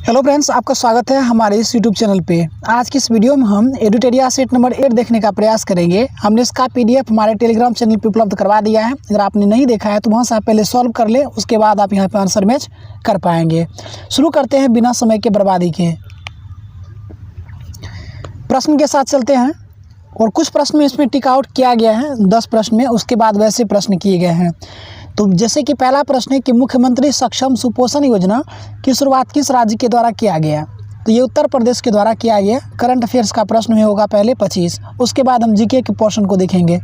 Hello friends, आपका स्वागत है हमारे इस यूट्यूब चैनल पे। आज की इस वीडियो में हम एडुटेरिया सेट नंबर 8 देखने का प्रयास करेंगे। हमने इसका पीडीएफ हमारे टेलीग्राम चैनल पे उपलब्ध करवा दिया है। अगर आपने नहीं देखा है तो वहाँ से आप पहले सॉल्व कर ले, उसके बाद आप यहाँ पे आंसर मैच कर पाएंगे। शुरू करते हैं बिना समय के बर्बादी के। प्रश्न के साथ चलते हैं और कुछ प्रश्न में इसमें टिक आउट किया गया है 10 प्रश्न में, उसके बाद वैसे प्रश्न किए गए हैं। तो जैसे कि पहला प्रश्न है कि मुख्यमंत्री सक्षम सुपोषण योजना की शुरुआत किस राज्य के द्वारा किया गया। तो ये उत्तर प्रदेश के द्वारा किया गया। करंट अफेयर्स का प्रश्न में होगा पहले 25, उसके बाद हम जीके के पोर्शन को देखेंगे।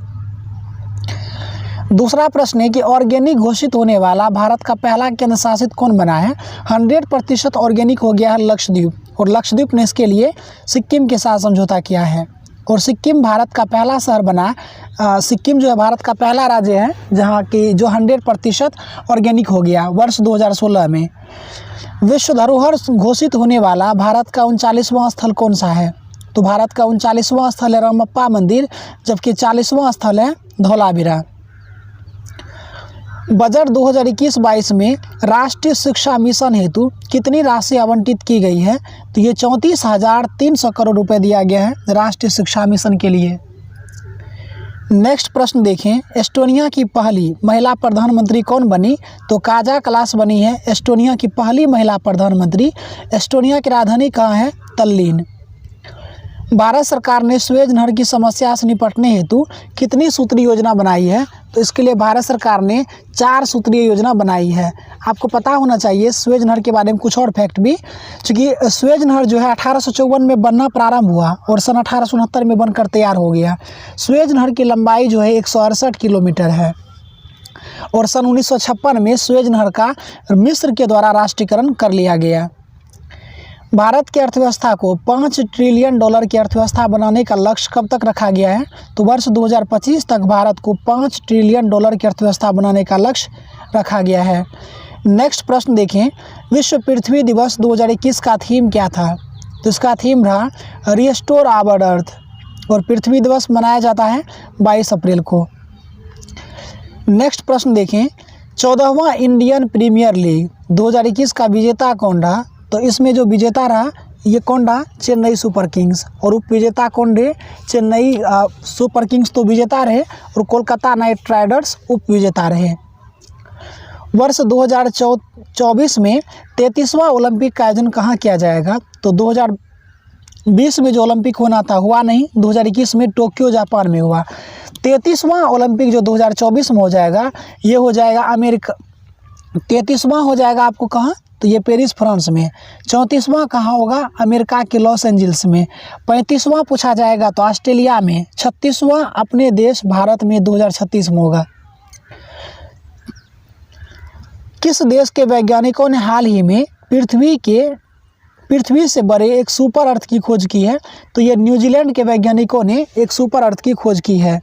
दूसरा प्रश्न है कि ऑर्गेनिक घोषित होने वाला भारत का पहला केंद्र शासित कौन बना है। 100% ऑर्गेनिक हो गया है लक्षद्वीप, और लक्षद्वीप ने इसके लिए सिक्किम के साथ समझौता किया है और सिक्किम भारत का पहला शहर बना। सिक्किम जो है भारत का पहला राज्य है जहाँ की जो 100% ऑर्गेनिक हो गया वर्ष 2016 में। विश्व धरोहर घोषित होने वाला भारत का 39वां स्थल कौन सा है। तो भारत का 39वां स्थल है रामप्पा मंदिर, जबकि 40वां स्थल है धौलावीरा। बजट 2021-22 में राष्ट्रीय शिक्षा मिशन हेतु कितनी राशि आवंटित की गई है। तो ये 34,300 करोड़ रुपए दिया गया है राष्ट्रीय शिक्षा मिशन के लिए। नेक्स्ट प्रश्न देखें, एस्टोनिया की पहली महिला प्रधानमंत्री कौन बनी। तो काजा क्लास बनी है एस्टोनिया की पहली महिला प्रधानमंत्री। एस्टोनिया की राजधानी कहाँ है, तल्लीन। भारत सरकार ने स्वेज नहर की समस्या से निपटने हेतु कितनी सूत्रीय योजना बनाई है। तो इसके लिए भारत सरकार ने 4 सूत्रीय योजना बनाई है। आपको पता होना चाहिए स्वेज नहर के बारे में कुछ और फैक्ट भी, क्योंकि स्वेज नहर जो है 1854 में बनना प्रारंभ हुआ और सन 1869 में बनकर तैयार हो गया। स्वेज नहर की लंबाई जो है 168 किलोमीटर है और सन 1956 में स्वेज नहर का मिस्र के द्वारा राष्ट्रीयकरण कर लिया गया। भारत की अर्थव्यवस्था को $5 ट्रिलियन की अर्थव्यवस्था बनाने का लक्ष्य कब तक रखा गया है। तो वर्ष 2025 तक भारत को $5 ट्रिलियन की अर्थव्यवस्था बनाने का लक्ष्य रखा गया है। नेक्स्ट प्रश्न देखें, विश्व पृथ्वी दिवस 2021 का थीम क्या था। तो इसका थीम रहा रिस्टोर आवर अर्थ, और पृथ्वी दिवस मनाया जाता है 22 अप्रैल को। नेक्स्ट प्रश्न देखें, 14वां इंडियन प्रीमियर लीग 2021 का विजेता कौन रहा। तो इसमें जो विजेता रहा ये कौन रहा, चेन्नई सुपर किंग्स, और उप विजेता कौन रहे, चेन्नई सुपर किंग्स तो विजेता रहे और कोलकाता नाइट राइडर्स उप विजेता रहे। वर्ष 2024 में 33वां ओलंपिक का आयोजन कहाँ किया जाएगा। तो 2020 में जो ओलंपिक होना था हुआ नहीं, 2021 में टोक्यो जापान में हुआ। 33वां ओलंपिक जो 2024 में हो जाएगा ये हो जाएगा अमेरिका। 33वां हो जाएगा आपको कहाँ, तो ये पेरिस फ्रांस में। 34वां कहाँ होगा, अमेरिका के लॉस एंजल्स में। 35वां पूछा जाएगा तो ऑस्ट्रेलिया में। 36वां अपने देश भारत में 2036 में होगा। किस देश के वैज्ञानिकों ने हाल ही में पृथ्वी से बड़े एक सुपर अर्थ की खोज की है। तो ये न्यूजीलैंड के वैज्ञानिकों ने एक सुपर अर्थ की खोज की है।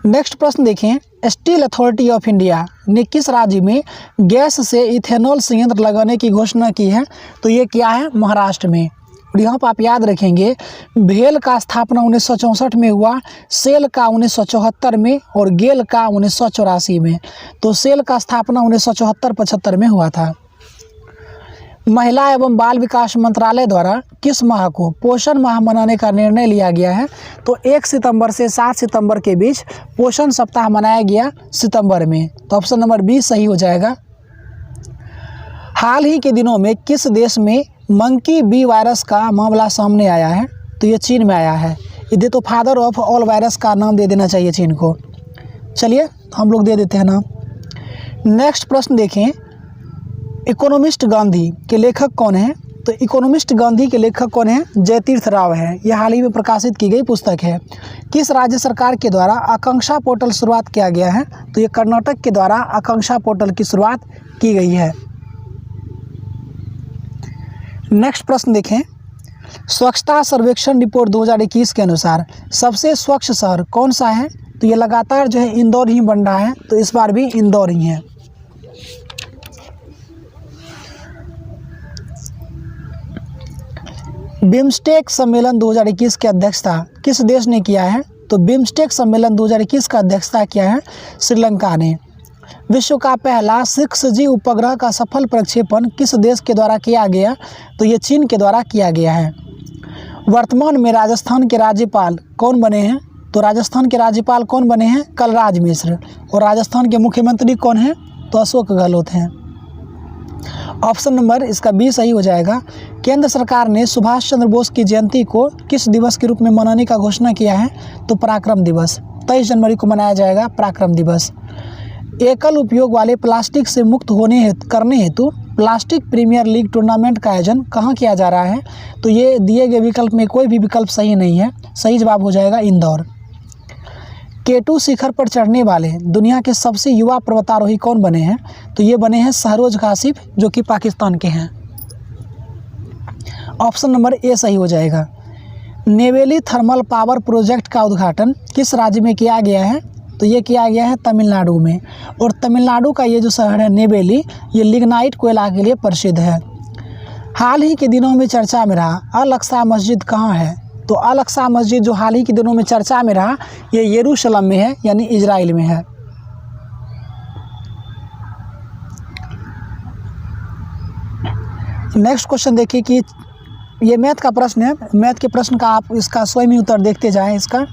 नेक्स्ट प्रश्न देखें, स्टील अथॉरिटी ऑफ इंडिया ने किस राज्य में गैस से इथेनॉल संयंत्र लगाने की घोषणा की है। तो ये क्या है, महाराष्ट्र में। और यहाँ पर आप याद रखेंगे भेल का स्थापना 1964 में हुआ, सेल का 1974 में और गेल का 1984 में। तो सेल का स्थापना 1974-75 में हुआ था। महिला एवं बाल विकास मंत्रालय द्वारा किस माह को पोषण माह मनाने का निर्णय लिया गया है। तो 1 सितंबर से 7 सितंबर के बीच पोषण सप्ताह मनाया गया सितंबर में। तो ऑप्शन नंबर बी सही हो जाएगा। हाल ही के दिनों में किस देश में मंकी बी वायरस का मामला सामने आया है। तो ये चीन में आया है। इधर तो फादर ऑफ ऑल वायरस का नाम दे देना चाहिए चीन को। चलिए हम लोग दे देते हैं नाम। नेक्स्ट प्रश्न देखें, इकोनॉमिस्ट गांधी के लेखक कौन है। तो इकोनॉमिस्ट गांधी के लेखक कौन है, जयतीर्थ राव है। यह हाल ही में प्रकाशित की गई पुस्तक है। किस राज्य सरकार के द्वारा आकांक्षा पोर्टल शुरुआत किया गया है। तो ये कर्नाटक के द्वारा आकांक्षा पोर्टल की शुरुआत की गई है। नेक्स्ट प्रश्न देखें, स्वच्छता सर्वेक्षण रिपोर्ट 2021 के अनुसार सबसे स्वच्छ शहर कौन सा है। तो ये लगातार जो है इंदौर ही बन रहा है, तो इस बार भी इंदौर ही है। बिम्स्टेक सम्मेलन 2021 की अध्यक्षता किस देश ने किया है। तो बिम्स्टेक सम्मेलन 2021 का अध्यक्षता किया है श्रीलंका ने। विश्व का पहला 6G उपग्रह का सफल प्रक्षेपण किस देश के द्वारा किया गया? तो ये चीन के द्वारा किया गया है। वर्तमान में राजस्थान के राज्यपाल कौन बने हैं? तो राजस्थान के राज्यपाल कौन बने हैं? कलराज मिश्र। और राजस्थान के मुख्यमंत्री कौन हैं? तो अशोक गहलोत हैं। ऑप्शन नंबर इसका बी सही हो जाएगा। केंद्र सरकार ने सुभाष चंद्र बोस की जयंती को किस दिवस के रूप में मनाने का घोषणा किया है? तो पराक्रम दिवस। 23 जनवरी को मनाया जाएगा पराक्रम दिवस। एकल उपयोग वाले प्लास्टिक से मुक्त करने हेतु प्लास्टिक प्रीमियर लीग टूर्नामेंट का आयोजन कहाँ किया जा रहा है? तो ये दिए गए विकल्प में कोई भी विकल्प सही नहीं है। सही जवाब हो जाएगा इंदौर। K2 शिखर पर चढ़ने वाले दुनिया के सबसे युवा पर्वतारोही कौन बने हैं? तो ये बने हैं सहरोज काशिफ, जो कि पाकिस्तान के हैं। ऑप्शन नंबर ए सही हो जाएगा। नेवेली थर्मल पावर प्रोजेक्ट का उद्घाटन किस राज्य में किया गया है? तो ये किया गया है तमिलनाडु में। और तमिलनाडु का ये जो शहर है नेवेली, ये लिग्नाइट कोयला के लिए प्रसिद्ध है। हाल ही के दिनों में चर्चा में रहा अल अक्सा मस्जिद कहाँ है? तो अल अक्सा मस्जिद जो हाल ही के दिनों में चर्चा में रहा, ये यरूशलेम में है, यानी इजराइल में है। नेक्स्ट क्वेश्चन देखिए कि ये मैथ का प्रश्न है। मैथ के प्रश्न का आप इसका स्वयं ही उत्तर देखते जाएं। इसका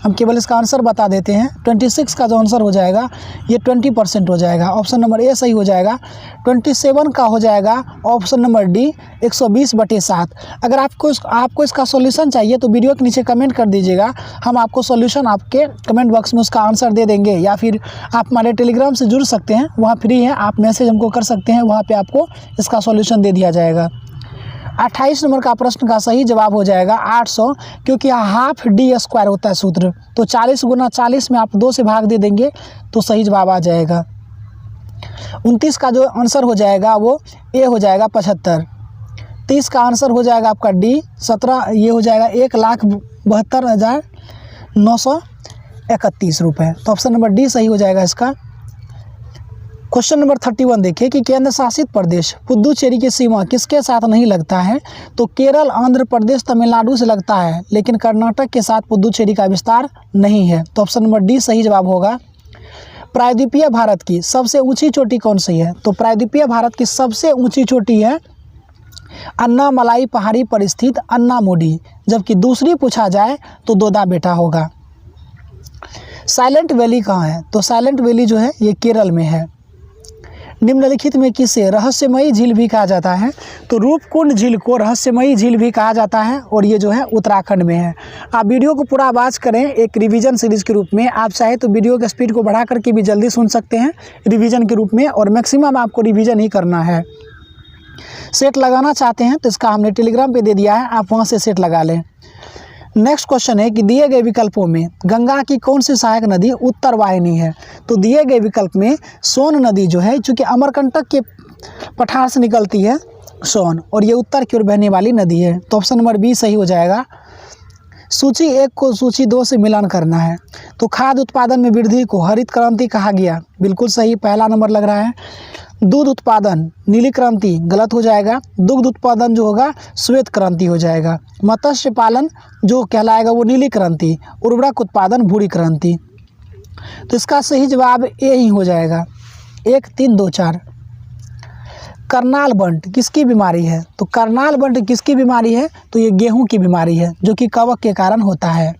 हम केवल इसका आंसर बता देते हैं। 26 का जो आंसर हो जाएगा ये 20% हो जाएगा। ऑप्शन नंबर ए सही हो जाएगा। 27 का हो जाएगा ऑप्शन नंबर डी 120/7। अगर आपको इसका सॉल्यूशन चाहिए तो वीडियो के नीचे कमेंट कर दीजिएगा, हम आपको सॉल्यूशन आपके कमेंट बॉक्स में उसका आंसर दे देंगे। या फिर आप हमारे टेलीग्राम से जुड़ सकते हैं, वहाँ फ्री है, आप मैसेज हमको कर सकते हैं, वहाँ पर आपको इसका सॉल्यूशन दे दिया जाएगा। 28 नंबर का प्रश्न का सही जवाब हो जाएगा 800, क्योंकि हाफ D² होता है सूत्र। तो 40 × 40 में आप 2 से भाग दे देंगे तो सही जवाब आ जाएगा। 29 का जो आंसर हो जाएगा वो ए हो जाएगा 75। 30 का आंसर हो जाएगा आपका डी 17, ये हो जाएगा 1,72,931 रुपये। तो ऑप्शन नंबर डी सही हो जाएगा इसका। क्वेश्चन नंबर 31 देखिए कि केंद्र शासित प्रदेश पुदुचेरी की सीमा किसके साथ नहीं लगता है? तो केरल, आंध्र प्रदेश, तमिलनाडु से लगता है, लेकिन कर्नाटक के साथ पुदुचेरी का विस्तार नहीं है। तो ऑप्शन नंबर डी सही जवाब होगा। प्रायद्वीपीय भारत की सबसे ऊंची चोटी कौन सी है? तो प्रायद्वीपीय भारत की सबसे ऊंची चोटी है अन्नामलाई पहाड़ी पर स्थित अन्नामुडी, जबकि दूसरी पूछा जाए तो दोदा बेटा होगा। साइलेंट वैली कहाँ है? तो साइलेंट वैली जो है ये केरल में है। निम्नलिखित में किसे रहस्यमयी झील भी कहा जाता है? तो रूपकुंड झील को रहस्यमयी झील भी कहा जाता है, और ये जो है उत्तराखंड में है। आप वीडियो को पूरा आवाज़ करें एक रिवीजन सीरीज के रूप में। आप चाहे तो वीडियो के स्पीड को बढ़ा करके भी जल्दी सुन सकते हैं रिवीजन के रूप में, और मैक्सिमम आपको रिवीजन ही करना है। सेट लगाना चाहते हैं तो इसका हमने टेलीग्राम पे दे दिया है, आप वहाँ से सेट लगा लें। नेक्स्ट क्वेश्चन है कि दिए गए विकल्पों में गंगा की कौन सी सहायक नदी उत्तर वाहिनी है? तो दिए गए विकल्प में सोन नदी जो है, चूँकि अमरकंटक के पठार से निकलती है सोन, और ये उत्तर की ओर बहने वाली नदी है। तो ऑप्शन नंबर बी सही हो जाएगा। सूची 1 को सूची 2 से मिलान करना है। तो खाद्य उत्पादन में वृद्धि को हरित क्रांति कहा गया, बिल्कुल सही, पहला नंबर लग रहा है। दूध उत्पादन नीली क्रांति, गलत हो जाएगा। दुग्ध उत्पादन जो होगा श्वेत क्रांति हो जाएगा। मत्स्य पालन जो कहलाएगा वो नीली क्रांति। उर्वरक उत्पादन भूरी क्रांति। तो इसका सही जवाब ए ही हो जाएगा। 1, 3, 2, 4। करनाल बंट किसकी बीमारी है? तो करनाल बंट किसकी बीमारी है? तो ये गेहूं की बीमारी है, जो कि कवक के कारण होता है।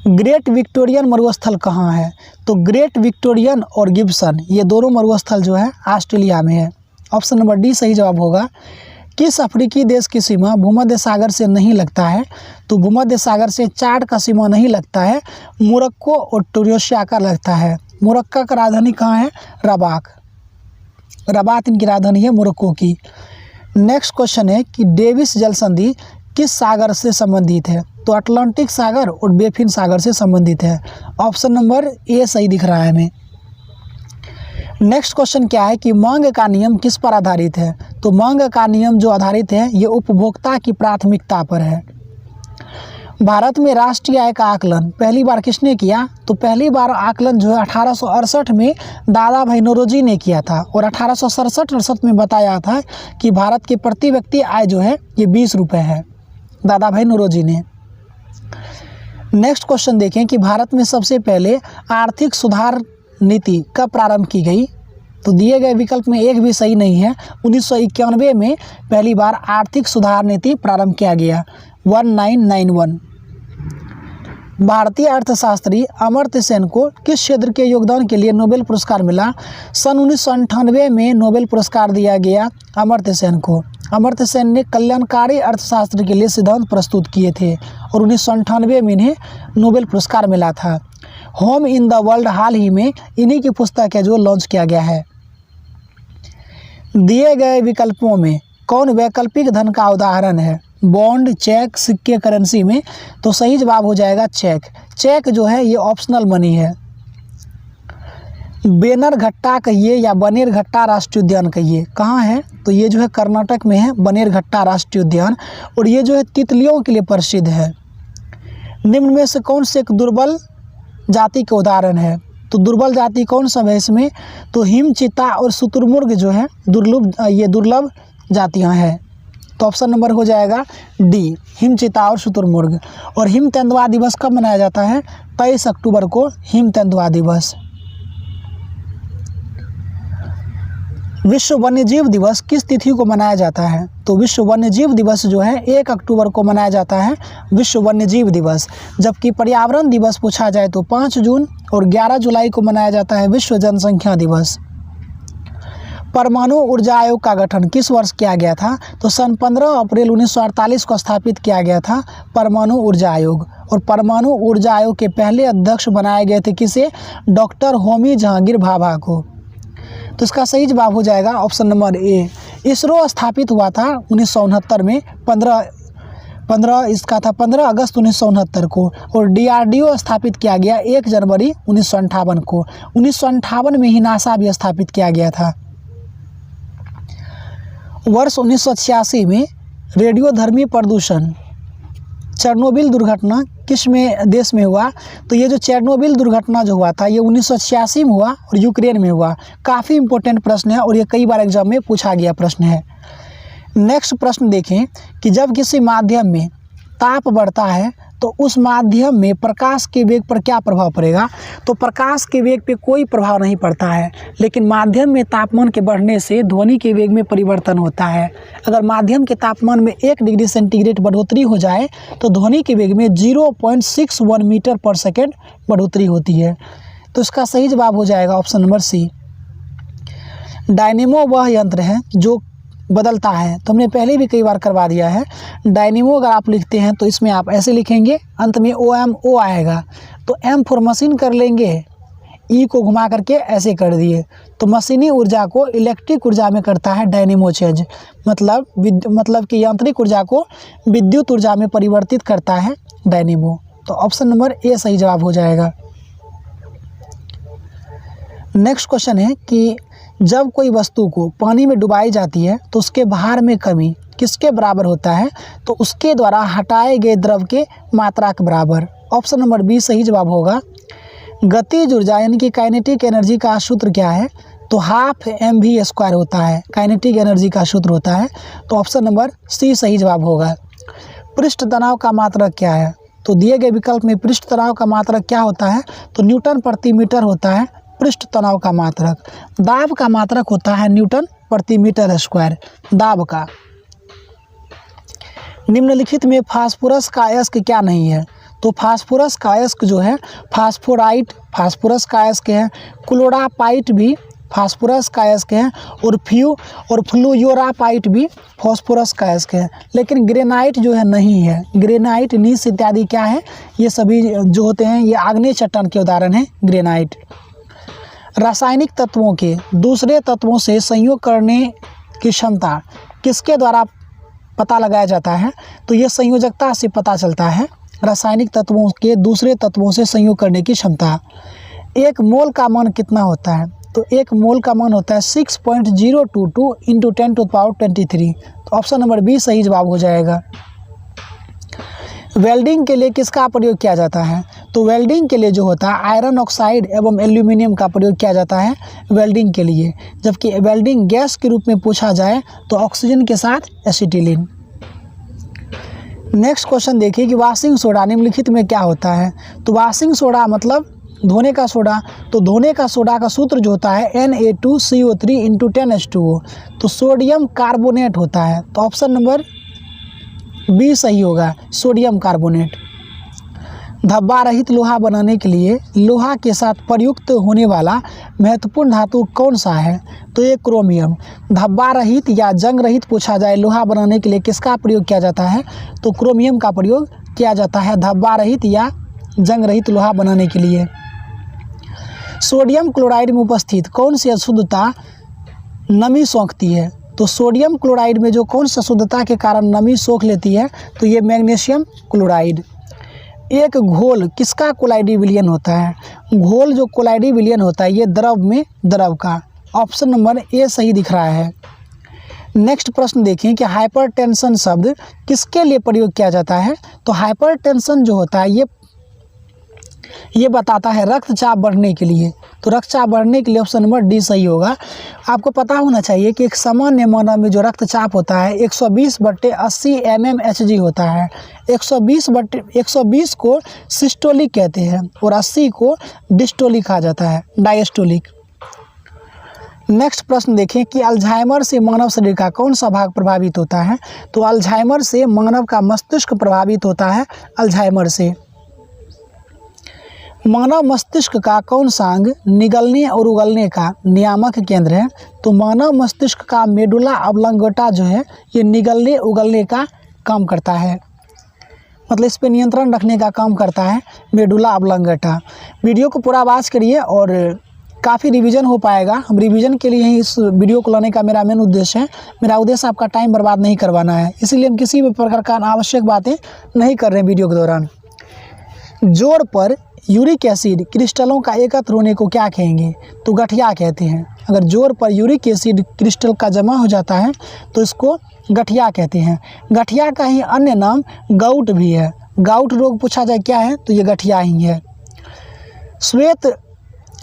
ग्रेट विक्टोरियन मरुस्थल कहाँ है? तो ग्रेट विक्टोरियन और गिब्सन ये दोनों मरुस्थल जो है ऑस्ट्रेलिया में है। ऑप्शन नंबर डी सही जवाब होगा। किस अफ्रीकी देश की सीमा भूमध्य सागर से नहीं लगता है? तो भूमध्य सागर से चाड का सीमा नहीं लगता है, मोरक्को और ट्यूनीशिया का लगता है। मोरक्को का राजधानी कहाँ है? रबात इनकी राजधानी है मोरक्को की। नेक्स्ट क्वेश्चन है कि डेविस जल संधि किस सागर से संबंधित है? तो अटलांटिक सागर और बेफिन सागर से संबंधित है। ऑप्शन नंबर ए सही दिख रहा है हमें। नेक्स्ट क्वेश्चन क्या है कि मांग का नियम किस पर आधारित है? तो मांग का नियम जो आधारित है ये उपभोक्ता की प्राथमिकता पर है। भारत में राष्ट्रीय आय का आकलन पहली बार किसने किया? तो पहली बार आकलन जो है 1868 में दादा भाई नौरोजी ने किया था, और 1867-68 में बताया था कि भारत की प्रति व्यक्ति आय जो है ये 20 रुपये है, दादा भाई नौरोजी ने। नेक्स्ट क्वेश्चन देखें कि भारत में सबसे पहले आर्थिक सुधार नीति कब प्रारंभ की गई? तो दिए गए विकल्प में एक भी सही नहीं है। 1991 में पहली बार आर्थिक सुधार नीति प्रारंभ किया गया 1991। भारतीय अर्थशास्त्री अमर्त्य सेन को किस क्षेत्र के योगदान के लिए नोबेल पुरस्कार मिला? सन 1998 में नोबेल पुरस्कार दिया गया अमर्त्य सेन को। अमर्त्य सेन ने कल्याणकारी अर्थशास्त्र के लिए सिद्धांत प्रस्तुत किए थे और 1998 में इन्हें नोबेल पुरस्कार मिला था। होम इन द वर्ल्ड हाल ही में इन्हीं की पुस्तक है जो लॉन्च किया गया है। दिए गए विकल्पों में कौन वैकल्पिक धन का उदाहरण है? बॉन्ड, चेक, सिक्के, करेंसी में? तो सही जवाब हो जाएगा चेक। चेक जो है ये ऑप्शनल मनी है। बेनरघट्टा कहिए या बनेरघट्टा राष्ट्रीय उद्यान कहिए, कहाँ है? तो ये जो है कर्नाटक में है बनेरघट्टा राष्ट्रीय उद्यान, और ये जो है तितलियों के लिए प्रसिद्ध है। निम्न में से कौन से एक दुर्बल जाति के उदाहरण है? तो दुर्बल जाति कौन सा है इसमें? तो हिम, चीता और शुतुरमुर्ग जो है दुर्लभ जातियां हैं। तो ऑप्शन नंबर हो जाएगा डी, हिम, चीता और शुतुरमुर्ग। और हिम तेंदुआ दिवस कब मनाया जाता है? 23 अक्टूबर को हिम तेंदुआ दिवस। विश्व वन्यजीव दिवस किस तिथि को मनाया जाता है? तो विश्व वन्यजीव दिवस जो है 1 अक्टूबर को मनाया जाता है विश्व वन्यजीव दिवस। जबकि पर्यावरण दिवस पूछा जाए तो 5 जून और 11 जुलाई को मनाया जाता है विश्व जनसंख्या दिवस। परमाणु ऊर्जा आयोग का गठन किस वर्ष किया गया था? तो सन 15 अप्रैल 1948 को स्थापित किया गया था परमाणु ऊर्जा आयोग। और परमाणु ऊर्जा आयोग के पहले अध्यक्ष बनाए गए थे किसे? डॉक्टर होमी जहांगीर भाभा को। तो इसका सही जवाब हो जाएगा ऑप्शन नंबर ए। इसरो स्थापित हुआ था 1969 में 15 अगस्त 1969 को। और DRDO स्थापित किया गया 1 जनवरी 1958 को। 1958 में ही नासा भी स्थापित किया गया था। वर्ष 1986 में रेडियोधर्मी प्रदूषण चेरनोबिल दुर्घटना किस में देश में हुआ? तो ये जो चेरनोबिल दुर्घटना जो हुआ था ये 1986 में हुआ और यूक्रेन में हुआ। काफ़ी इंपॉर्टेंट प्रश्न है और ये कई बार एग्जाम में पूछा गया प्रश्न है। नेक्स्ट प्रश्न देखें कि जब किसी माध्यम में ताप बढ़ता है तो उस माध्यम में प्रकाश के वेग पर क्या प्रभाव पड़ेगा? तो प्रकाश के वेग पे कोई प्रभाव नहीं पड़ता है, लेकिन माध्यम में तापमान के बढ़ने से ध्वनि के वेग में परिवर्तन होता है। अगर माध्यम के तापमान में 1 डिग्री सेंटीग्रेड बढ़ोतरी हो जाए तो ध्वनि के वेग में 0.61 मीटर पर सेकेंड बढ़ोतरी होती है। तो इसका सही जवाब हो जाएगा ऑप्शन नंबर सी। डायनेमो वह यंत्र है जो बदलता है। तो हमने पहले भी कई बार करवा दिया है। डायनेमो अगर आप लिखते हैं तो इसमें आप ऐसे लिखेंगे, अंत में OMO आएगा। तो M फॉर मशीन कर लेंगे, E को घुमा करके ऐसे कर दिए। तो मशीनी ऊर्जा को इलेक्ट्रिक ऊर्जा में करता है डायनेमो चेंज, मतलब कि यांत्रिक ऊर्जा को विद्युत ऊर्जा में परिवर्तित करता है डायनेमो। तो ऑप्शन नंबर ए सही जवाब हो जाएगा। नेक्स्ट क्वेश्चन है कि जब कोई वस्तु को पानी में डुबाई जाती है तो उसके भार में कमी किसके बराबर होता है? तो उसके द्वारा हटाए गए द्रव के मात्रा के बराबर। ऑप्शन नंबर बी सही जवाब होगा। गतिज ऊर्जा यानी कि काइनेटिक एनर्जी का सूत्र क्या है? तो हाफ mv² होता है, काइनेटिक एनर्जी का सूत्र होता है। तो ऑप्शन नंबर सी सही जवाब होगा। पृष्ठ तनाव का मात्रक क्या है? तो दिए गए विकल्प में पृष्ठ तनाव का मात्रक क्या होता है? तो न्यूटन प्रति मीटर होता है पृष्ठ तनाव का मात्रक। दाब का मात्रक होता है न्यूटन प्रति मीटर स्क्वायर दाब का। निम्नलिखित में फास्फोरस का अयस्क क्या नहीं है? तो फास्फोरस का अयस्क जो है फास्फोराइट फास्फोरस का अयस्क है, क्लोरापाइट भी फास्फोरस का अयस्क है, और फ्लूयोरापाइट भी फास्फोरस का अयस्क है। लेकिन ग्रेनाइट जो है नहीं है। ग्रेनाइट, नीस इत्यादि क्या है? ये सभी जो होते हैं ये आग्नेय चट्टान के उदाहरण हैं ग्रेनाइट। रासायनिक तत्वों के दूसरे तत्वों से संयोग करने की क्षमता किसके द्वारा पता लगाया जाता है? तो ये संयोजकता से पता चलता है। रासायनिक तत्वों के दूसरे तत्वों से संयोग करने की क्षमता। 1 मोल का मान कितना होता है? तो 1 मोल का मान होता है 6.022 × 10⁻23। तो ऑप्शन नंबर बी सही जवाब हो जाएगा। वेल्डिंग के लिए किसका प्रयोग किया जाता है? तो वेल्डिंग के लिए जो होता है आयरन ऑक्साइड एवं एल्यूमिनियम का प्रयोग किया जाता है वेल्डिंग के लिए। जबकि वेल्डिंग गैस के रूप में पूछा जाए तो ऑक्सीजन के साथ एसिटिलीन। नेक्स्ट क्वेश्चन देखिए कि वाशिंग सोडा निम्नलिखित में क्या होता है? तो वाशिंग सोडा मतलब धोने का सोडा, तो धोने का सोडा का सूत्र जो होता है Na2CO3 × 10H2O, तो सोडियम कार्बोनेट होता है। तो ऑप्शन नंबर बी सही होगा, सोडियम कार्बोनेट। धब्बा रहित लोहा बनाने के लिए लोहा के साथ प्रयुक्त होने वाला महत्वपूर्ण धातु कौन सा है? तो ये क्रोमियम। धब्बा रहित या जंग रहित पूछा जाए लोहा बनाने के लिए किसका प्रयोग किया जाता है? तो क्रोमियम का प्रयोग किया जाता है धब्बा रहित या जंग रहित लोहा बनाने के लिए। सोडियम क्लोराइड में उपस्थित कौन सी अशुद्धता नमी सोखती है? तो सोडियम क्लोराइड में जो कौन सी अशुद्धता के कारण नमी सोख लेती है? तो ये मैग्नीशियम क्लोराइड। एक घोल किसका कोलाइडी विलयन होता है? घोल जो कोलाइडी विलयन होता है ये द्रव में द्रव का। ऑप्शन नंबर ए सही दिख रहा है। नेक्स्ट प्रश्न देखें कि हाइपरटेंशन शब्द किसके लिए प्रयोग किया जाता है? तो हाइपरटेंशन जो होता है ये बताता है रक्तचाप बढ़ने के लिए। तो रक्तचाप बढ़ने के लिए ऑप्शन नंबर डी सही होगा। आपको पता होना चाहिए कि एक सामान्य मानव में जो रक्तचाप होता है 120/80 mmHg होता है। 120 को सिस्टोलिक कहते हैं और 80 को डिस्टोलिक कहा जाता है, डायस्टोलिक। नेक्स्ट प्रश्न देखें कि अल्जाइमर से मानव शरीर का कौन सा भाग प्रभावित होता है? तो अल्जाइमर से मानव का मस्तिष्क प्रभावित होता है। अल्जाइमर से मानव मस्तिष्क का कौन सा अंग निगलने और उगलने का नियामक केंद्र है? तो मानव मस्तिष्क का मेडुला ऑब्लांगेटा जो है ये निगलने उगलने का काम करता है, मतलब इस पे नियंत्रण रखने का काम करता है मेडुला ऑब्लांगेटा। वीडियो को पूरा आवाज़ करिए और काफ़ी रिवीजन हो पाएगा। हम रिवीजन के लिए ही इस वीडियो को लाने का मेरा मेन उद्देश्य है। मेरा उद्देश्य आपका टाइम बर्बाद नहीं करवाना है, इसीलिए हम किसी भी प्रकार का अनावश्यक बातें नहीं कर रहे हैं वीडियो के दौरान। जोड़ पर यूरिक एसिड क्रिस्टलों का एकत्र होने को क्या कहेंगे? तो गठिया कहते हैं। अगर जोड़ पर यूरिक एसिड क्रिस्टल का जमा हो जाता है तो इसको गठिया कहते हैं। गठिया का ही अन्य नाम गाउट भी है। गाउट रोग पूछा जाए क्या है? तो ये गठिया ही है।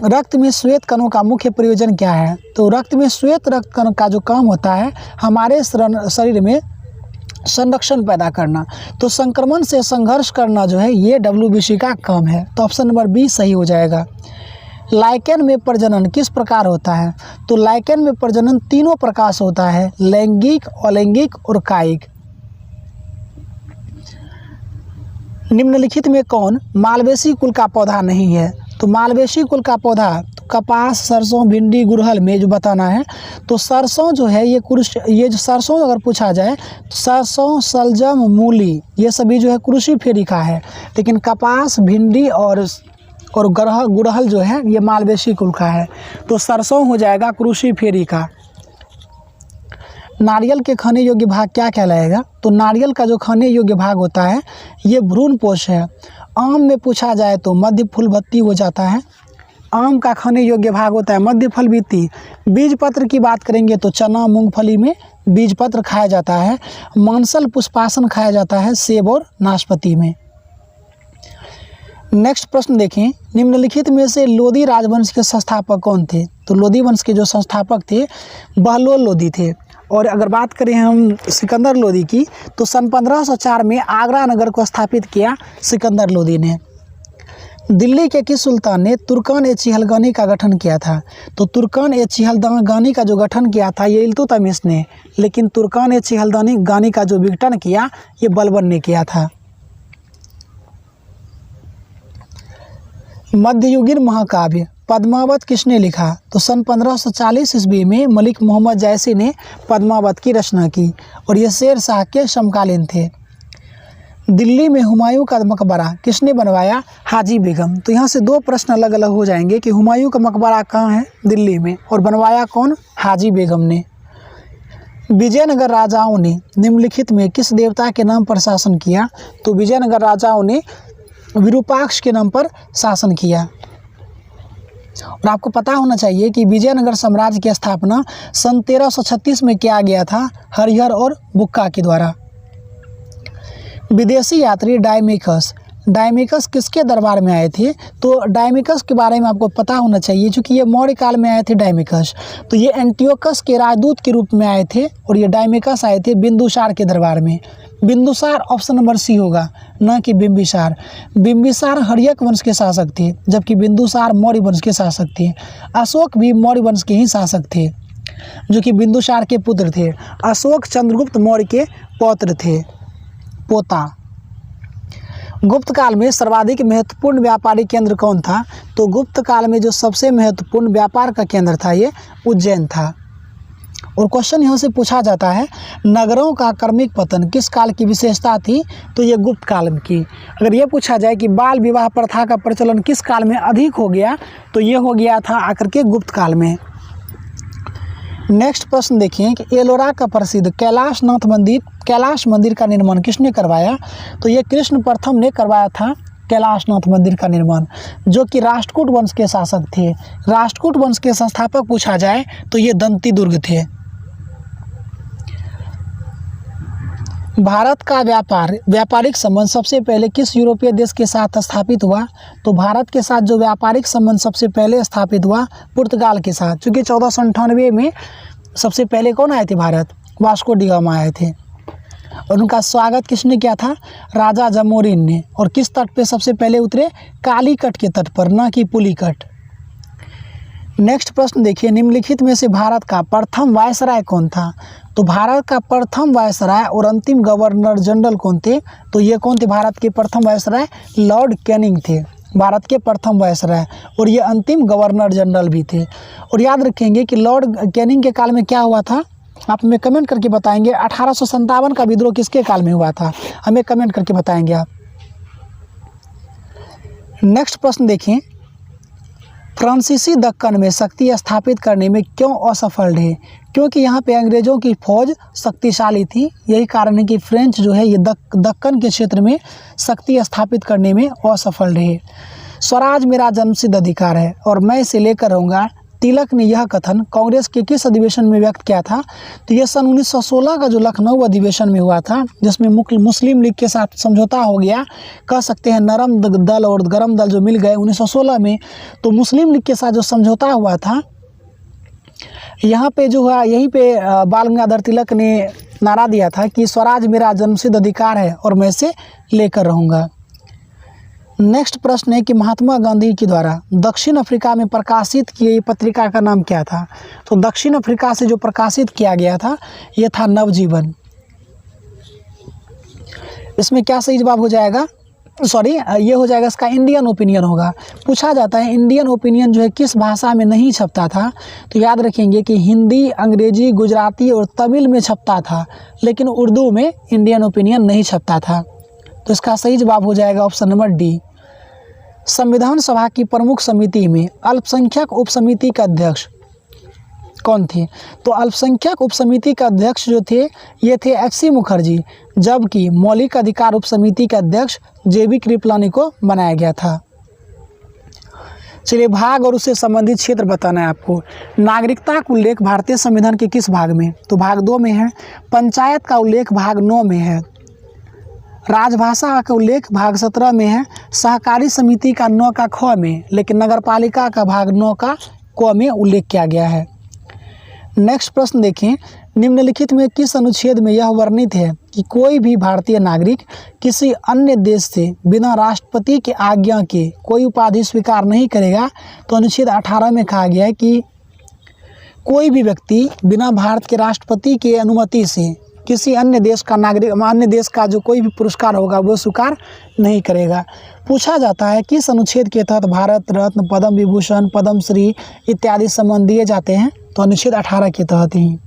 रक्त में श्वेत कणों का मुख्य प्रयोजन क्या है? तो रक्त में श्वेत रक्त कण का जो काम होता है हमारे शरीर में संरक्षण पैदा करना, तो संक्रमण से संघर्ष करना जो है ये WBC का काम है। तो ऑप्शन नंबर बी सही हो जाएगा। लाइकेन में प्रजनन किस प्रकार होता है? तो लाइकेन में प्रजनन तीनों प्रकार से होता है, लैंगिक, अलैंगिक और कायिक। निम्नलिखित में कौन मालवेसी कुल का पौधा नहीं है? तो मालवेसी कुल का पौधा तो कपास, सरसों, भिंडी, गुड़हल में जो बताना है। तो सरसों जो है ये जो सरसों अगर पूछा जाए तो सरसों, सलजम, मूली ये सभी जो है क्रूसीफेरी का है, लेकिन कपास, भिंडी और गुड़हल जो है ये मालवेसी कुल का है। तो सरसों हो जाएगा क्रूसीफेरी का। नारियल के खाने योग्य भाग क्या कहलाएगा? तो नारियल का जो खाने योग्य भाग होता है ये भ्रूणपोष है। आम में पूछा जाए तो मध्य फूल भत्ती हो जाता है। आम का खाने योग्य भाग होता है मध्य फल भित्ति। बीज पत्र की बात करेंगे तो चना, मूंगफली में बीज पत्र खाया जाता है। मांसल पुष्पासन खाया जाता है सेब और नाशपाती में। नेक्स्ट प्रश्न देखें, निम्नलिखित में से लोदी राजवंश के संस्थापक कौन थे? तो लोदी वंश के जो संस्थापक थे बहलोल लोदी थे। और अगर बात करें हम सिकंदर लोदी की तो सन 1504 में आगरा नगर को स्थापित किया सिकंदर लोदी ने। दिल्ली के किस सुल्तान ने तुर्कान-ए-चिहलगानी का गठन किया था? तो तुर्कान-ए-चिहलगानी का जो गठन किया था ये इल्तुतमिश ने, लेकिन तुर्कान-ए-चिहलगानी का जो विघटन किया ये बलबन ने किया था। मध्ययुगीन महाकाव्य पद्मावत किसने लिखा? तो सन 1540 ईस्वी में मलिक मोहम्मद जैसी ने पद्मावत की रचना की और ये शेर शाह के समकालीन थे। दिल्ली में हुमायूं का मकबरा किसने बनवाया? हाजी बेगम। तो यहाँ से दो प्रश्न अलग अलग हो जाएंगे कि हुमायूं का मकबरा कहाँ है? दिल्ली में, और बनवाया कौन? हाजी बेगम ने। विजयनगर राजाओं ने निम्नलिखित में किस देवता के नाम पर शासन किया? तो विजयनगर राजाओं ने विरूपाक्ष के नाम पर शासन किया। और आपको पता होना चाहिए कि विजयनगर साम्राज्य की स्थापना सन 1336 में किया गया था हरिहर और बुक्का के द्वारा। विदेशी यात्री डायमिकस डायमिकस किसके दरबार में आए थे? तो डायमिकस के बारे में आपको पता होना चाहिए, क्योंकि ये मौर्य काल में आए थे डायमिकस। तो ये एंटियोकस के राजदूत के रूप में आए थे और ये डायमिकस आए थे बिंदुसार के दरबार में। बिंदुसार ऑप्शन नंबर सी होगा, न कि बिंबिसार। बिंबिसार हर्यक वंश के शासक थे, जबकि बिंदुसार मौर्य वंश के शासक थे। अशोक भी मौर्य वंश के ही शासक थे, जो कि बिंदुसार के पुत्र थे। अशोक चंद्रगुप्त मौर्य के पौत्र थे, पोता। गुप्त काल में सर्वाधिक महत्वपूर्ण व्यापारी केंद्र कौन था? तो गुप्त काल में जो सबसे महत्वपूर्ण व्यापार का केंद्र था ये उज्जैन था। और क्वेश्चन यहाँ से पूछा जाता है, नगरों का क्रमिक पतन किस काल की विशेषता थी? तो ये गुप्त काल की। अगर ये पूछा जाए कि बाल विवाह प्रथा का प्रचलन किस काल में अधिक हो गया, तो ये हो गया था आकर के गुप्त काल में। नेक्स्ट प्रश्न देखिए कि एलोरा का प्रसिद्ध कैलाश मंदिर का निर्माण किसने करवाया? तो ये कृष्ण प्रथम ने करवाया था कैलाशनाथ मंदिर का निर्माण, जो कि राष्ट्रकूट वंश के शासक थे। राष्ट्रकूट वंश के संस्थापक पूछा जाए तो ये दंती दुर्ग थे। भारत का व्यापारिक संबंध सबसे पहले किस यूरोपीय देश के साथ स्थापित हुआ? तो भारत के साथ जो व्यापारिक संबंध सबसे पहले स्थापित हुआ पुर्तगाल के साथ, क्योंकि 1498 में सबसे पहले कौन आए थे भारत? वास्को डी गामा आए थे। और उनका स्वागत किसने किया था? राजा जमोरिन ने। और किस तट पे सबसे पहले उतरे? कालीकट के तट पर, न कि पुलिकट। नेक्स्ट प्रश्न देखिए, निम्नलिखित में से भारत का प्रथम वायसराय कौन था? तो भारत का प्रथम वायसराय और अंतिम गवर्नर जनरल कौन थे? तो ये कौन थे भारत के प्रथम वायसराय? लॉर्ड कैनिंग थे, भारत के प्रथम वायसराय, और ये अंतिम गवर्नर जनरल भी थे। और याद रखेंगे कि लॉर्ड कैनिंग के काल में क्या हुआ था, आप हमें कमेंट करके बताएंगे। 1857 का विद्रोह किसके काल में हुआ था? हमें कमेंट करके बताएंगे आप। नेक्स्ट प्रश्न देखें, फ्रांसीसी दक्कन में शक्ति स्थापित करने में क्यों असफल रहे? क्योंकि यहाँ पे अंग्रेजों की फौज शक्तिशाली थी। यही कारण है कि फ्रेंच जो है ये दक्कन के क्षेत्र में शक्ति स्थापित करने में असफल रहे। स्वराज मेरा जन्मसिद्ध अधिकार है और मैं इसे लेकर रहूँगा, तिलक ने यह कथन कांग्रेस के किस अधिवेशन में व्यक्त किया था? तो यह सन 1916 का जो लखनऊ अधिवेशन में हुआ था, जिसमें मुस्लिम लीग के साथ समझौता हो गया। कह सकते हैं नरम दल और गरम दल जो मिल गए 1916 में। तो मुस्लिम लीग के साथ जो समझौता हुआ था, यहाँ पे जो हुआ, यहीं पे बाल गंगाधर तिलक ने नारा दिया था कि स्वराज मेरा जन्मसिद्ध अधिकार है और मैं इसे लेकर रहूँगा। नेक्स्ट प्रश्न है कि महात्मा गांधी के द्वारा दक्षिण अफ्रीका में प्रकाशित की गई पत्रिका का नाम क्या था? तो दक्षिण अफ्रीका से जो प्रकाशित किया गया था यह था नवजीवन। इसमें क्या सही जवाब हो जाएगा? ये हो जाएगा, इसका इंडियन ओपिनियन होगा। पूछा जाता है इंडियन ओपिनियन जो है किस भाषा में नहीं छपता था? तो याद रखेंगे कि हिंदी, अंग्रेजी, गुजराती और तमिल में छपता था, लेकिन उर्दू में इंडियन ओपिनियन नहीं छपता था। तो इसका सही जवाब हो जाएगा ऑप्शन नंबर डी। संविधान सभा की प्रमुख समिति में अल्पसंख्यक उपसमिति का अध्यक्ष कौन थे? तो अल्पसंख्यक उपसमिति का अध्यक्ष जो थे ये थे एच.सी. मुखर्जी, जबकि मौलिक अधिकार उपसमिति का अध्यक्ष जे.बी. कृपलानी को बनाया गया था। चलिए, भाग और उससे संबंधित क्षेत्र बताना है आपको। नागरिकता का उल्लेख भारतीय संविधान के किस भाग में? तो भाग 2 में है। पंचायत का उल्लेख भाग 9 में है। राजभाषा का उल्लेख भाग 17 में है। सहकारी समिति का 9 का ख में, लेकिन नगरपालिका का भाग 9 का क में उल्लेख किया गया है। नेक्स्ट प्रश्न देखें, निम्नलिखित में किस अनुच्छेद में यह वर्णित है कि कोई भी भारतीय नागरिक किसी अन्य देश से बिना राष्ट्रपति के आज्ञा के कोई उपाधि स्वीकार नहीं करेगा? तो अनुच्छेद 18 में कहा गया है कि कोई भी व्यक्ति बिना भारत के राष्ट्रपति की अनुमति से किसी अन्य देश का नागरिक, अन्य देश का जो कोई भी पुरस्कार होगा वो स्वीकार नहीं करेगा। पूछा जाता है किस अनुच्छेद के तहत भारत रत्न, पद्म विभूषण, पद्मश्री इत्यादि सम्मान दिए जाते हैं? तो अनुच्छेद 18 के तहत ही।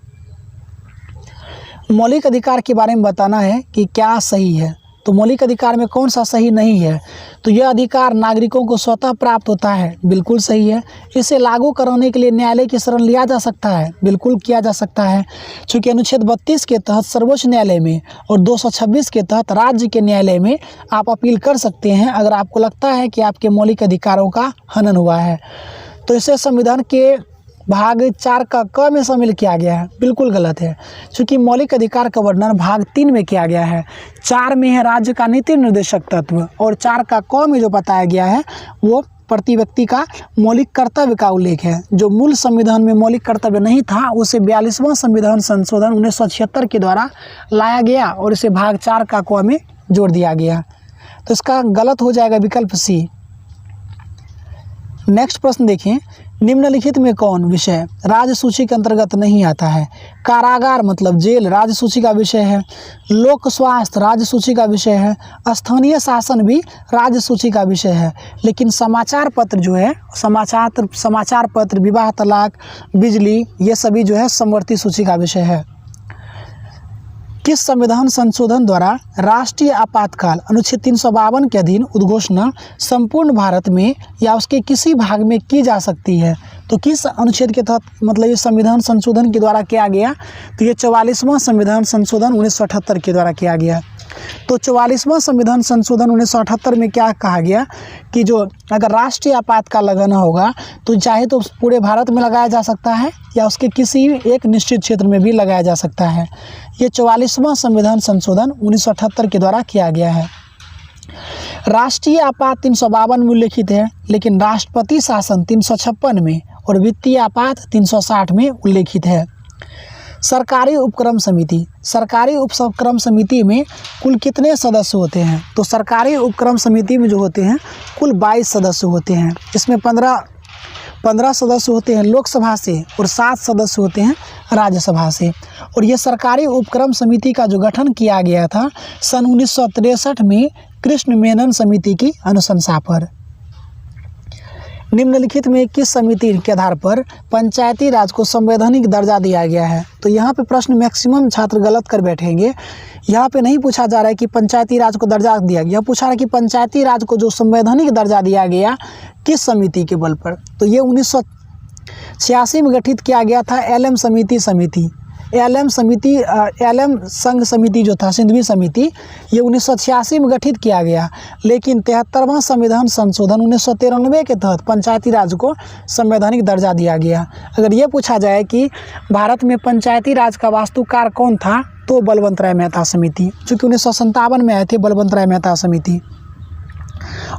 मौलिक अधिकार के बारे में बताना है कि क्या सही है। तो मौलिक अधिकार में कौन सा सही नहीं है? तो यह अधिकार नागरिकों को स्वतः प्राप्त होता है, बिल्कुल सही है। इसे लागू कराने के लिए न्यायालय की शरण लिया जा सकता है, बिल्कुल किया जा सकता है। चूँकि अनुच्छेद 32 के तहत सर्वोच्च न्यायालय में और 226 के तहत राज्य के न्यायालय में आप अपील कर सकते हैं अगर आपको लगता है कि आपके मौलिक अधिकारों का हनन हुआ है। तो इसे संविधान के भाग 4 का क में शामिल किया गया है, बिल्कुल गलत है, क्योंकि मौलिक अधिकार का वर्णन भाग 3 में किया गया है। 4 में है राज्य का नीति निर्देशक तत्व, और 4 का क में जो बताया गया है वो प्रति व्यक्ति का मौलिक कर्तव्य का उल्लेख है। जो मूल संविधान में मौलिक कर्तव्य नहीं था उसे 42वां संविधान संशोधन 1976 के द्वारा लाया गया और इसे भाग 4 का क में जोड़ दिया गया। तो इसका गलत हो जाएगा विकल्प सी। नेक्स्ट प्रश्न देखें, निम्नलिखित में कौन विषय राज्य सूची के अंतर्गत नहीं आता है? कारागार मतलब जेल राज्य सूची का विषय है, लोक स्वास्थ्य राज्य सूची का विषय है, स्थानीय शासन भी राज्य सूची का विषय है, लेकिन समाचार पत्र जो है समाचार पत्र, विवाह, तलाक, बिजली, ये सभी जो है समवर्ती सूची का विषय है। किस संविधान संशोधन द्वारा राष्ट्रीय आपातकाल अनुच्छेद 352 के अधीन उद्घोषणा संपूर्ण भारत में या उसके किसी भाग में की जा सकती है? तो किस अनुच्छेद के तहत मतलब ये संविधान संशोधन के द्वारा किया गया? तो ये 44वां संविधान संशोधन 1978 के द्वारा किया गया। तो 44वां संविधान संशोधन 1978 में क्या कहा गया कि जो अगर राष्ट्रीय आपातकाल लगाना होगा तो चाहे तो पूरे भारत में लगाया जा सकता है या उसके किसी एक निश्चित क्षेत्र में भी लगाया जा सकता है। ये 44वां संविधान संशोधन 1978 के द्वारा किया गया है। राष्ट्रीय आपात 352 में उल्लेखित है, लेकिन राष्ट्रपति शासन 356 में और वित्तीय आपात 360 में उल्लेखित है। सरकारी उपक्रम समिति में कुल कितने सदस्य होते हैं? तो सरकारी उपक्रम समिति में जो होते हैं कुल 22 सदस्य होते हैं। इसमें 15 सदस्य होते हैं लोकसभा से और 7 सदस्य होते हैं राज्यसभा से। और ये सरकारी उपक्रम समिति का जो गठन किया गया था सन 1963 में कृष्ण मेनन समिति की अनुशंसा पर। निम्नलिखित में किस समिति के आधार पर पंचायती राज को संवैधानिक दर्जा दिया गया है? तो यहाँ पे प्रश्न मैक्सिमम छात्र गलत कर बैठेंगे। यहाँ पे नहीं पूछा जा रहा है कि पंचायती राज को दर्जा दिया गया, पूछा रहा है कि पंचायती राज को जो संवैधानिक दर्जा दिया गया किस समिति के बल पर? तो ये 1986 में गठित किया गया था एलएम संघ समिति जो था सिंधवी समिति, ये 1986 में गठित किया गया। लेकिन 73वां संविधान संशोधन 1993 के तहत पंचायती राज को संवैधानिक दर्जा दिया गया। अगर ये पूछा जाए कि भारत में पंचायती राज का वास्तुकार कौन था तो बलवंत राय मेहता समिति, चूँकि 1957 में आए थे बलवंत राय मेहता समिति,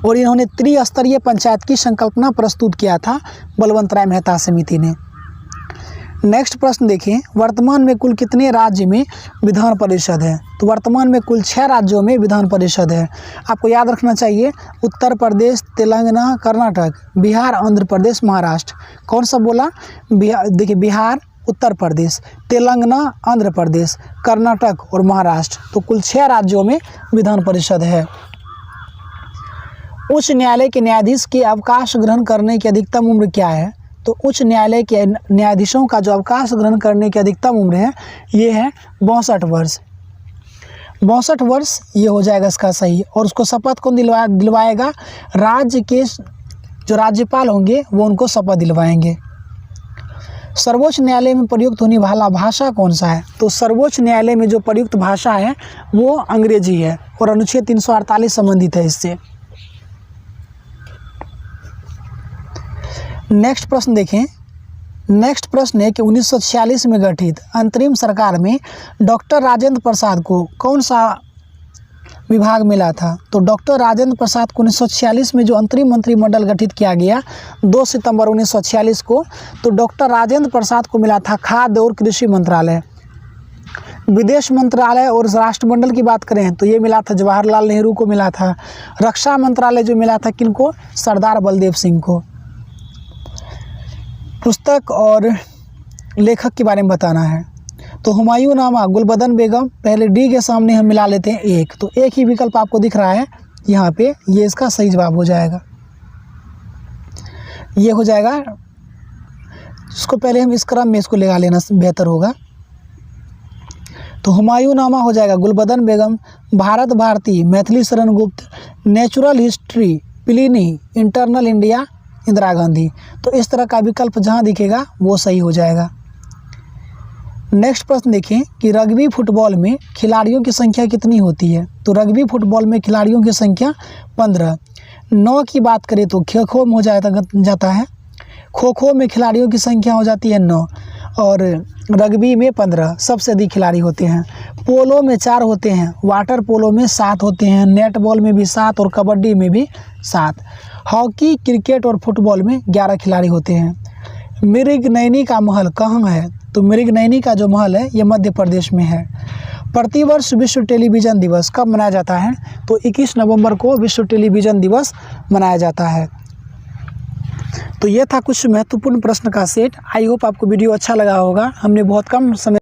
और इन्होंने त्रिस्तरीय पंचायत की संकल्पना प्रस्तुत किया था बलवंत राय मेहता समिति ने। नेक्स्ट प्रश्न देखें, वर्तमान में कुल कितने राज्य में विधान परिषद है? तो वर्तमान में कुल 6 राज्यों में विधान परिषद है। आपको याद रखना चाहिए उत्तर प्रदेश, तेलंगाना, कर्नाटक, बिहार, आंध्र प्रदेश, महाराष्ट्र। कौन सा बोला? देखिए बिहार, उत्तर प्रदेश, तेलंगाना, आंध्र प्रदेश, कर्नाटक और महाराष्ट्र। तो कुल 6 राज्यों में विधान परिषद है। उच्च न्यायालय के न्यायाधीश के अवकाश ग्रहण करने की अधिकतम उम्र क्या है? तो उच्च न्यायालय के न्यायाधीशों का जो अवकाश ग्रहण करने की अधिकतम उम्र है ये है 62 वर्ष। 62 वर्ष ये हो जाएगा इसका सही। और उसको शपथ कौन दिलवाएगा? राज्य के जो राज्यपाल होंगे वो उनको शपथ दिलवाएंगे। सर्वोच्च न्यायालय में प्रयुक्त होने वाला भाषा कौन सा है? तो सर्वोच्च न्यायालय में जो प्रयुक्त भाषा है वो अंग्रेजी है और अनुच्छेद 348 संबंधित है इससे। नेक्स्ट प्रश्न देखें। नेक्स्ट प्रश्न है कि 1946 में गठित अंतरिम सरकार में डॉक्टर राजेंद्र प्रसाद को कौन सा विभाग मिला था? तो डॉक्टर राजेंद्र प्रसाद को 1946 में जो अंतरिम मंत्रिमंडल गठित किया गया 2 सितंबर 1946 को, तो डॉक्टर राजेंद्र प्रसाद को मिला था खाद्य और कृषि मंत्रालय। विदेश मंत्रालय और राष्ट्रमंडल की बात करें तो ये मिला था जवाहरलाल नेहरू को मिला था। रक्षा मंत्रालय जो मिला था किनको? सरदार बलदेव सिंह को। पुस्तक और लेखक के बारे में बताना है। तो हुमायूं नामा, गुलबदन बेगम, पहले डी के सामने हम मिला लेते हैं 1, तो एक ही विकल्प आपको दिख रहा है यहाँ पे, ये इसका सही जवाब हो जाएगा। ये हो जाएगा, इसको पहले हम इस क्रम में इसको लगा लेना बेहतर होगा। तो हुमायूं नामा हो जाएगा गुलबदन बेगम, Bharat Bharti Maithili Sharan Gupt, natural history Pliny, internal India Indira Gandhi. तो इस तरह का विकल्प जहां दिखेगा वो सही हो जाएगा। नेक्स्ट प्रश्न देखें कि रग्बी फुटबॉल में खिलाड़ियों की संख्या कितनी होती है? तो रग्बी फुटबॉल में खिलाड़ियों की संख्या 15। 9 की बात करें तो खो में हो जाता है खो खो में खिलाड़ियों की संख्या हो जाती है 9 और रग्बी में 15 सबसे अधिक खिलाड़ी होते हैं। पोलो में 4 होते हैं, वाटर पोलो में 7 होते हैं, नेट बॉल में भी 7 और कबड्डी में भी 7। हॉकी, क्रिकेट और फुटबॉल में 11 खिलाड़ी होते हैं। मृगनयनी का महल कहाँ है? तो मृगनयनी का जो महल है ये मध्य प्रदेश में है। प्रतिवर्ष विश्व टेलीविज़न दिवस कब मनाया जाता है? तो 21 नवंबर को विश्व टेलीविज़न दिवस मनाया जाता है। तो ये था कुछ महत्वपूर्ण प्रश्न का सेट। आई होप आपको वीडियो अच्छा लगा होगा। हमने बहुत कम समय